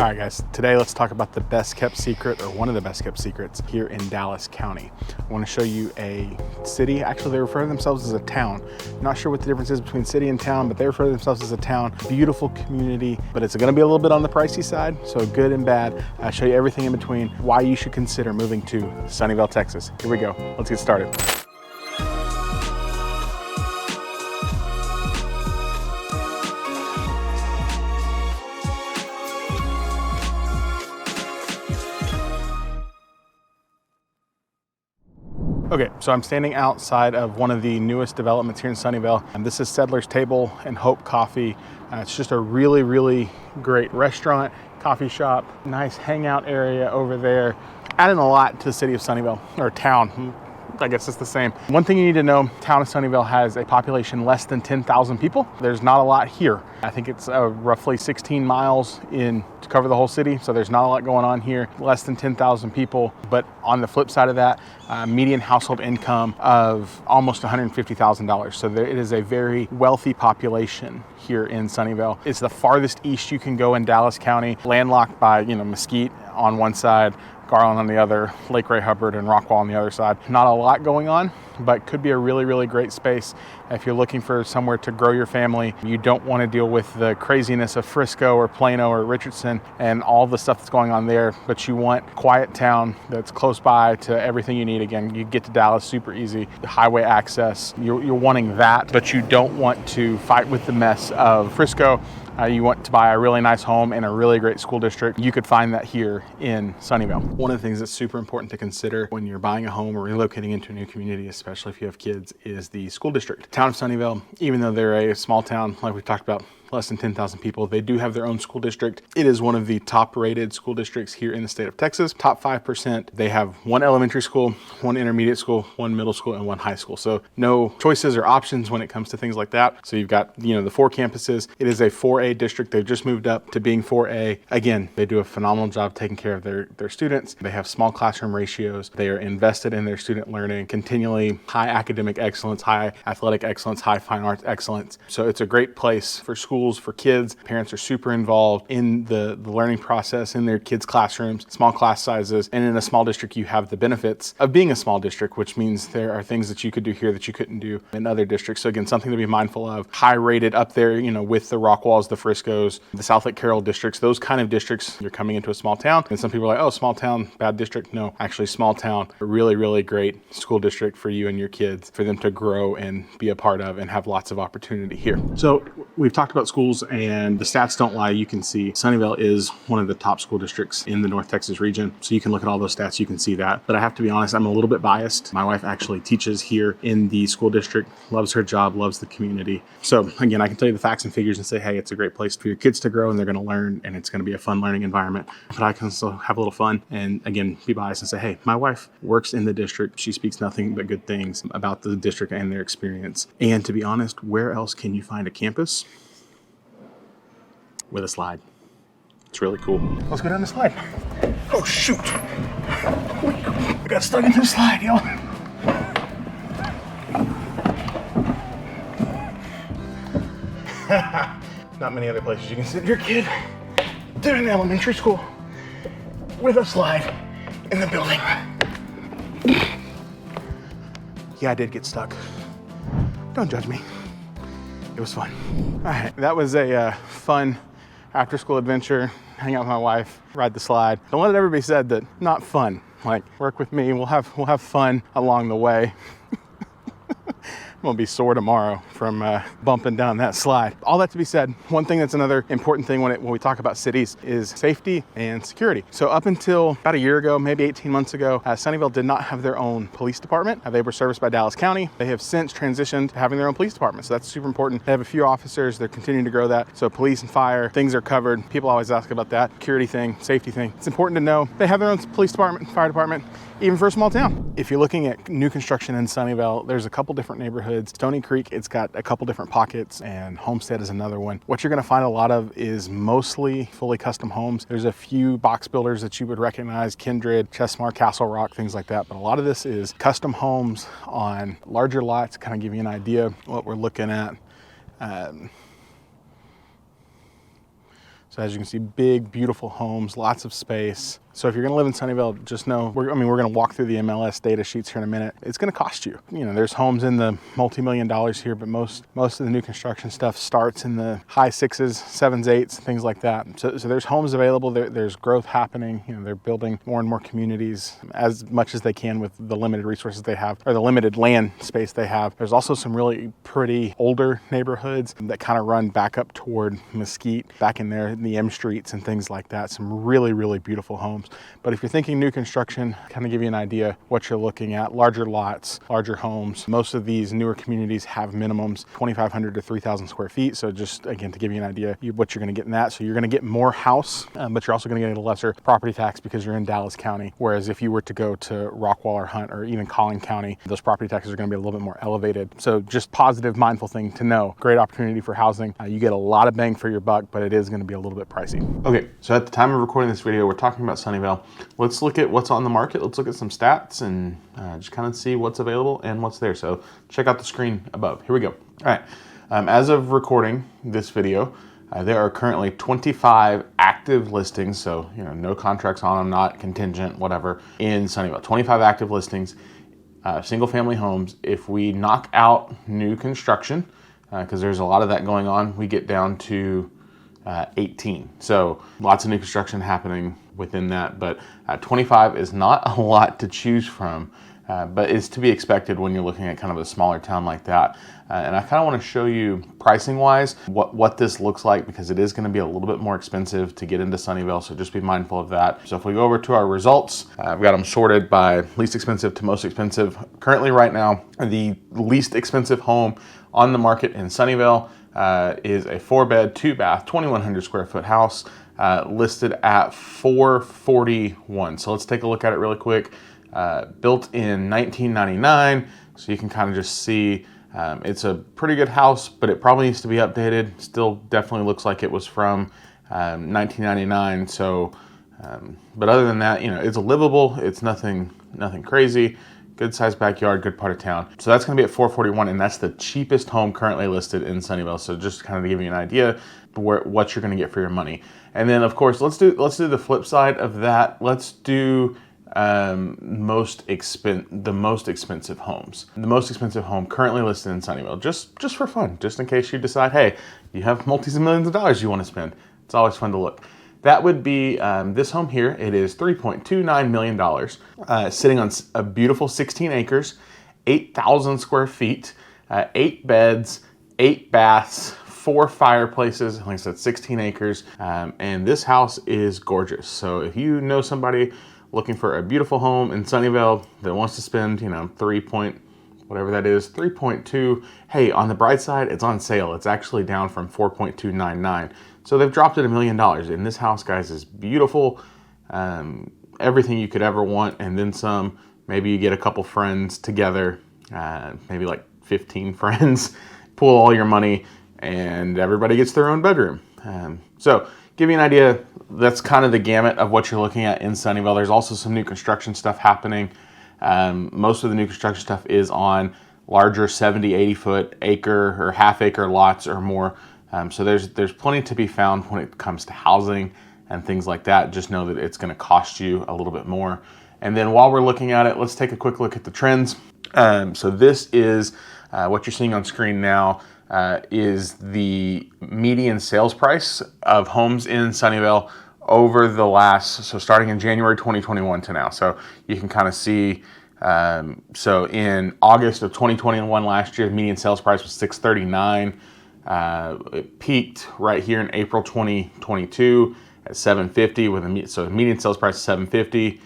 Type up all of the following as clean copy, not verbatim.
All right, guys, today let's talk about the best kept secret, or one of the best kept secrets here in Dallas County. I want to show you a city. Actually, they refer to themselves as a town. Not sure what the difference is between city and town, but they refer to themselves as a town. Beautiful community, but it's going to be a little bit on the pricey side, so good and bad. I'll show you everything in between, why you should consider moving to Sunnyvale, Texas. Here we go. Let's get started. Okay, so I'm standing outside of one of the newest developments here in Sunnyvale, and this is Settler's Table and Hope Coffee. It's just a really great restaurant, coffee shop, nice hangout area over there. Adding a lot to the city of Sunnyvale, or town. I guess it's the same. One thing you need to know, town of Sunnyvale has a population less than 10,000 people. There's not a lot here. I think it's roughly 16 miles in to cover the whole city, so there's not a lot going on here. Less than 10,000 people, but on the flip side of that, median household income of almost $150,000. So it is a very wealthy population here in Sunnyvale. It's the farthest east you can go in Dallas County, landlocked by Mesquite on one side, Garland on the other, Lake Ray Hubbard and Rockwall on the other side. Not a lot going on, but could be a really great space if you're looking for somewhere to grow your family. You don't want to deal with the craziness of Frisco or Plano or Richardson and all the stuff that's going on there, but you want a quiet town that's close by to everything you need. Again, you get to Dallas super easy, highway access. You're wanting that, but you don't want to fight with the mess of Frisco. You want to buy a really nice home in a really great school district. You could find that here in Sunnyvale. One of the things that's super important to consider when you're buying a home or relocating into a new community, especially if you have kids, is the school district. Town of Sunnyvale, even though they're a small town, like we talked about, less than 10,000 people, they do have their own school district. It is one of the top rated school districts here in the state of Texas. Top 5%. They have one elementary school, one intermediate school, one middle school, and one high school. So no choices or options when it comes to things like that. So you've got, the 4 campuses. It is a 4A district. They've just moved up to being 4A. Again, they do a phenomenal job taking care of their students. They have small classroom ratios. They are invested in their student learning, continually high academic excellence, high athletic excellence, high fine arts excellence. So it's a great place for schools, for kids. Parents are super involved in the learning process in their kids' classrooms, small class sizes, and in a small district you have the benefits of being a small district, which means there are things that you could do here that you couldn't do in other districts. So again, something to be mindful of. High rated up there, with the Rockwalls, the Friscos, the South Lake Carroll districts, those kind of districts. You're coming into a small town, and some people are like, oh, small town, bad district. No, actually small town, a really great school district for you and your kids, for them to grow and be a part of and have lots of opportunity here. So we've talked about schools, and the stats don't lie. You can see Sunnyvale is one of the top school districts in the North Texas region. So you can look at all those stats, you can see that. But I have to be honest, I'm a little bit biased. My wife actually teaches here in the school district, loves her job, loves the community. So again, I can tell you the facts and figures and say, hey, it's a great place for your kids to grow, and they're going to learn, and it's going to be a fun learning environment. But I can still have a little fun and again, be biased and say, hey, my wife works in the district. She speaks nothing but good things about the district and their experience. And to be honest, where else can you find a campus with a slide? It's really cool. Let's go down the slide. Oh shoot! We got stuck in the slide, y'all. Not many other places you can send your kid to an elementary school with a slide in the building. Yeah, I did get stuck. Don't judge me. It was fun. All right, that was a fun after school adventure. Hang out with my wife, ride the slide. Don't let it ever be said that not fun. Like, work with me, we'll have fun along the way. I'm gonna be sore tomorrow from bumping down that slide. All that to be said, one thing that's another important thing when we talk about cities is safety and security. So up until about a year ago, maybe 18 months ago, Sunnyvale did not have their own police department. They were serviced by Dallas County. They have since transitioned to having their own police department. So that's super important. They have a few officers. They're continuing to grow that. So police and fire, things are covered. People always ask about that. Security thing, safety thing. It's important to know they have their own police department, fire department, even for a small town. If you're looking at new construction in Sunnyvale, there's a couple different neighborhoods. Stony Creek, it's got a couple different pockets, and Homestead is another one. What you're gonna find a lot of is mostly fully custom homes. There's a few box builders that you would recognize, Kindred, Chesmar, Castle Rock, things like that. But a lot of this is custom homes on larger lots, kind of give you an idea what we're looking at. So as you can see, big, beautiful homes, lots of space. So if you're gonna live in Sunnyvale, just know, we're gonna walk through the MLS data sheets here in a minute. It's gonna cost you. You know, there's homes in the multi-million dollars here, but most of the new construction stuff starts in the high 6s, 7s, 8s, things like that. So there's homes available, there's growth happening. You know, they're building more and more communities as much as they can with the limited resources they have, or the limited land space they have. There's also some really pretty older neighborhoods that kind of run back up toward Mesquite, back in there in the M streets and things like that. Some really, really beautiful homes. But if you're thinking new construction, kind of give you an idea what you're looking at. Larger lots, larger homes. Most of these newer communities have minimums 2,500 to 3,000 square feet. So just again, to give you an idea what you're going to get in that. So you're going to get more house, but you're also going to get a lesser property tax because you're in Dallas County. Whereas if you were to go to Rockwall or Hunt or even Collin County, those property taxes are going to be a little bit more elevated. So just positive, mindful thing to know. Great opportunity for housing. You get a lot of bang for your buck, but it is going to be a little bit pricey. Okay, so at the time of recording this video, we're talking about Sunnyvale. Let's look at what's on the market. Let's look at some stats and just kind of see what's available and what's there. So check out the screen above. Here we go. All right, as of recording this video, there are currently 25 active listings. So, you know, no contracts on them, not contingent, whatever, in Sunnyvale. 25 active listings, single family homes. If we knock out new construction, because there's a lot of that going on, we get down to 18. So lots of new construction happening within that, but 25 is not a lot to choose from, but it's to be expected when you're looking at kind of a smaller town like that. And I kind of want to show you pricing wise what this looks like, because it is going to be a little bit more expensive to get into Sunnyvale, so just be mindful of that. So if we go over to our results, I've got them sorted by least expensive to most expensive. Currently right now, the least expensive home on the market in Sunnyvale is a 4-bed, 2-bath, 2,100 square foot house, listed at $441. So let's take a look at it really quick. Built in 1999, so you can kind of just see it's a pretty good house, but it probably needs to be updated. Still definitely looks like it was from 1999. So, but other than that, you know, it's livable. It's nothing crazy. Good sized backyard, good part of town. So that's going to be at $441, and that's the cheapest home currently listed in Sunnyvale. So just kind of to give you an idea what you're going to get for your money. And then of course, let's do the flip side of that. Let's do the most expensive homes. The most expensive home currently listed in Sunnyvale, just for fun, just in case you decide, hey, you have multis of millions of dollars you want to spend. It's always fun to look. That would be this home here. It is $3.29 million, sitting on a beautiful 16 acres, 8,000 square feet, 8 beds, 8 baths, 4 fireplaces, like I said, 16 acres. And this house is gorgeous. So if you know somebody looking for a beautiful home in Sunnyvale that wants to spend, you know, 3.2, hey, on the bright side, it's on sale. It's actually down from 4.299. So they've dropped it $1 million. And this house, guys, is beautiful. Everything you could ever want, and then some. Maybe you get a couple friends together, maybe like 15 friends, pool all your money, and everybody gets their own bedroom. So give you an idea, that's kind of the gamut of what you're looking at in Sunnyvale. There's also some new construction stuff happening. Most of the new construction stuff is on larger 70, 80 foot acre or half acre lots or more. So there's plenty to be found when it comes to housing and things like that. Just know that it's going to cost you a little bit more. And then while we're looking at it, let's take a quick look at the trends. So this is what you're seeing on screen now, is the median sales price of homes in Sunnyvale over the last, so starting in January 2021 to now. So you can kind of see, so in August of 2021 last year, the median sales price was $639. It peaked right here in April 2022 at $750 with a median sales price of $750.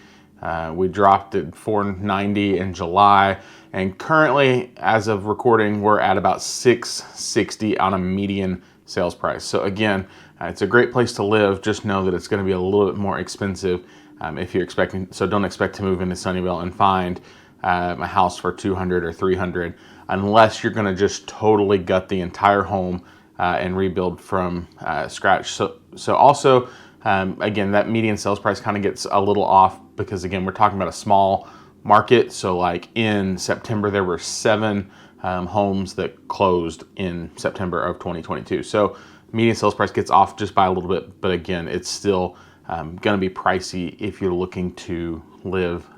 We dropped at $490 in July, and currently, as of recording, we're at about $660 on a median sales price. So again, it's a great place to live. Just know that it's going to be a little bit more expensive if you're expecting. So don't expect to move into Sunnyvale and find a house for $200 or $300. Unless you're going to just totally gut the entire home and rebuild from scratch. So also, again, that median sales price kind of gets a little off because, again, we're talking about a small market. So like in September, there were 7 homes that closed in September of 2022. So median sales price gets off just by a little bit, but again, it's still going to be pricey if you're looking to live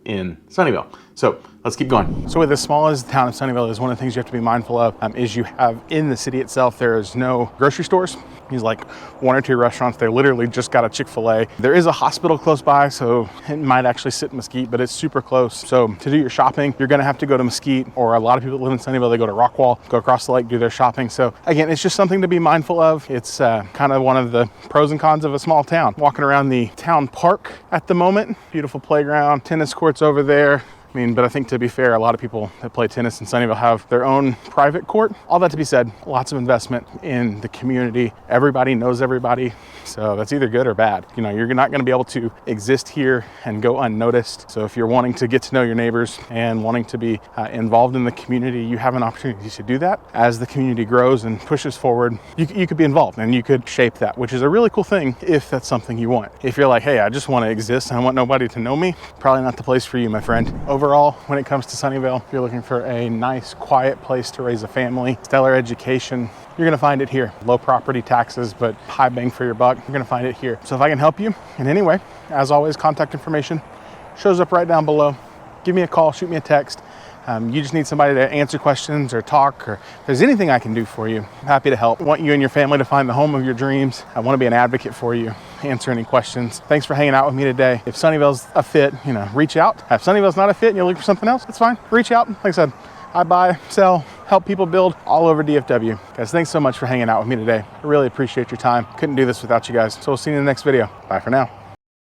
in Sunnyvale. So let's keep going. So with as small as the town of Sunnyvale is, one of the things you have to be mindful of is you have in the city itself, there is no grocery stores. There's like 1 or 2 restaurants. They literally just got a Chick-fil-A. There is a hospital close by, so it might actually sit in Mesquite, but it's super close. So to do your shopping, you're gonna have to go to Mesquite, or a lot of people that live in Sunnyvale, they go to Rockwall, go across the lake, do their shopping. So again, it's just something to be mindful of. It's kind of one of the pros and cons of a small town. Walking around the town park at the moment, beautiful playground, tennis courts over there. I mean, but I think to be fair, a lot of people that play tennis in Sunnyvale have their own private court. All that to be said, lots of investment in the community. Everybody knows everybody. So that's either good or bad. You know, you're not going to be able to exist here and go unnoticed. So if you're wanting to get to know your neighbors and wanting to be involved in the community, you have an opportunity to do that. As the community grows and pushes forward, you could be involved and you could shape that, which is a really cool thing if that's something you want. If you're like, hey, I just want to exist and I want nobody to know me, probably not the place for you, my friend. Overall, when it comes to Sunnyvale, if you're looking for a nice, quiet place to raise a family, stellar education, you're gonna find it here. Low property taxes, but high bang for your buck. You're gonna find it here. So if I can help you in any way, as always, contact information shows up right down below. Give me a call, shoot me a text. You just need somebody to answer questions or talk, or if there's anything I can do for you, I'm happy to help. I want you and your family to find the home of your dreams. I want to be an advocate for you, answer any questions. Thanks for hanging out with me today. If Sunnyvale's a fit, you know, reach out. If Sunnyvale's not a fit and you're looking for something else, it's fine. Reach out. Like I said, I buy, sell, help people build all over DFW. Guys, thanks so much for hanging out with me today. I really appreciate your time. Couldn't do this without you guys. So we'll see you in the next video. Bye for now.